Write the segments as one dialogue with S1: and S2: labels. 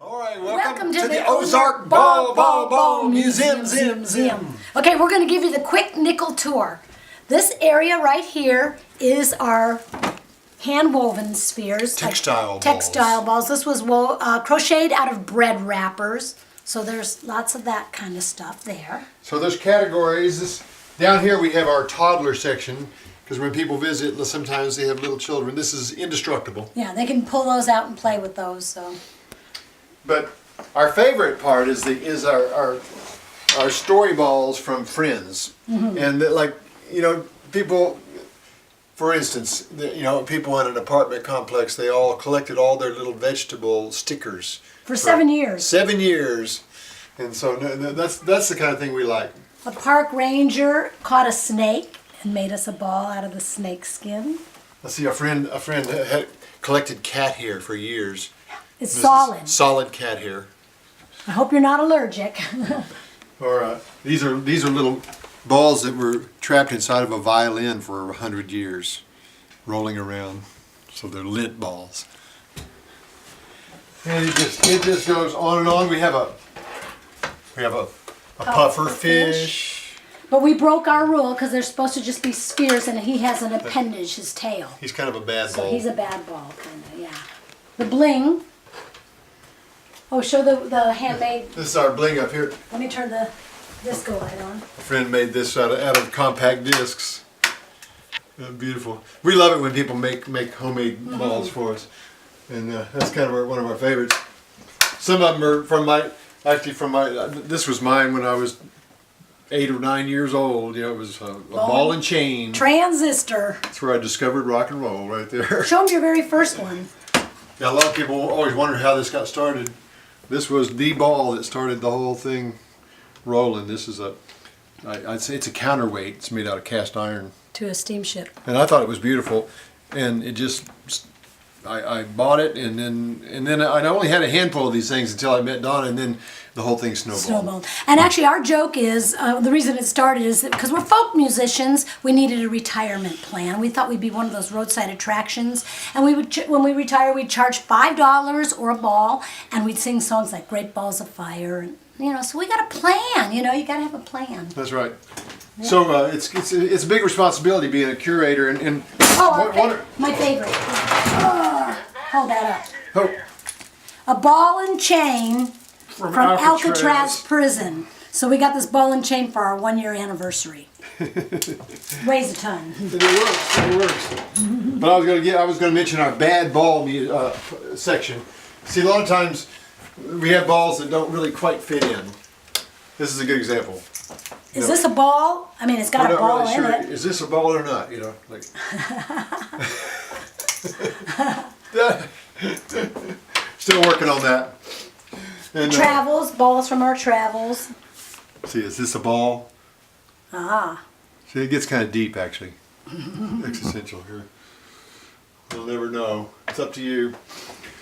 S1: All right, welcome to the Ozark Ball Museum.
S2: Okay, we're going to give you the quick nickel tour. This area right here is our hand-woven spheres.
S1: Textile
S2: balls. This was crocheted out of bread wrappers. So there's lots of that kind of stuff there.
S1: So there's categories. Down here we have our toddler section, because when people visit, sometimes they have little children. This is indestructible.
S2: Yeah, they can pull those out and play with those. So.
S1: But our favorite part is our story balls from Friends, and people. For instance, people in an apartment complex, they all collected all their little vegetable stickers.
S2: For 7 years.
S1: 7 years. And so that's the kind of thing we like.
S2: A park ranger caught a snake and made us a ball out of the snake skin.
S1: Let's see, a friend had collected cat hair for years.
S2: It's solid.
S1: Solid cat hair.
S2: I hope you're not allergic.
S1: Or these are little balls that were trapped inside of a violin for 100 years, rolling around. So they're lint balls. And it just goes on and on. We have a puffer fish.
S2: But we broke our rule because they're supposed to just be spheres, and he has an appendage, his tail.
S1: He's kind of a bad ball.
S2: So he's a bad ball, kind of, yeah. The bling. Oh, show the handmade.
S1: This is our bling up here.
S2: Let me turn the disco light on.
S1: A friend made this out of compact discs. Beautiful. We love it when people make homemade balls for us, and that's kind of one of our favorites. Some of them are from my. This was mine when I was 8 or 9 years old. It was a ball and chain.
S2: Transistor.
S1: That's where I discovered rock and roll, right there.
S2: Show them your very first one.
S1: Yeah, a lot of people always wonder how this got started. This was the ball that started the whole thing rolling. This is I'd say it's a counterweight. It's made out of cast iron.
S2: To a steamship.
S1: And I thought it was beautiful, and it just. I bought it, and then I only had a handful of these things until I met Donna, and then the whole thing snowballed.
S2: And actually, our joke is the reason it started is that because we're folk musicians, we needed a retirement plan. We thought we'd be one of those roadside attractions, and we would when we retire, we'd charge $5 or a ball, and we'd sing songs like "Great Balls of Fire," and so we got a plan. You got to have a plan.
S1: That's right. Yeah. So it's a big responsibility being a curator, and
S2: my favorite. Hold that up.
S1: Oh.
S2: A ball and chain from Alcatraz prison. So we got this ball and chain for our 1-year anniversary. Weighs a ton.
S1: It works. But I was going to mention our bad ball section. See, a lot of times we have balls that don't really quite fit in. This is a good example.
S2: Is this a ball? I mean, it's got a ball in it.
S1: Is this a ball or not? Still working on that. And,
S2: balls from our travels.
S1: See, is this a ball?
S2: Ah.
S1: See, it gets kind of deep, actually. Existential here. You'll never know. It's up to you.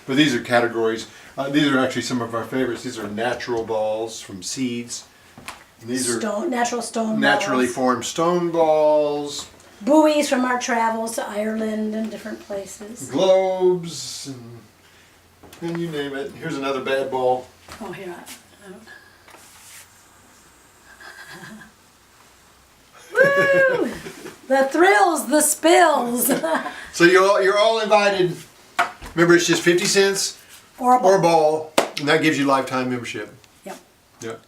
S1: But these are categories. These are actually some of our favorites. These are natural balls from seeds. And these are
S2: natural stone balls.
S1: Naturally formed stone balls.
S2: Buoys from our travels to Ireland and different places.
S1: Globes, and you name it. Here's another bad ball.
S2: Oh, here. Woo! The thrills, the spills.
S1: So you're all invited. Remember, it's just 50 cents
S2: or a ball,
S1: and that gives you lifetime membership.
S2: Yep.
S1: Yep.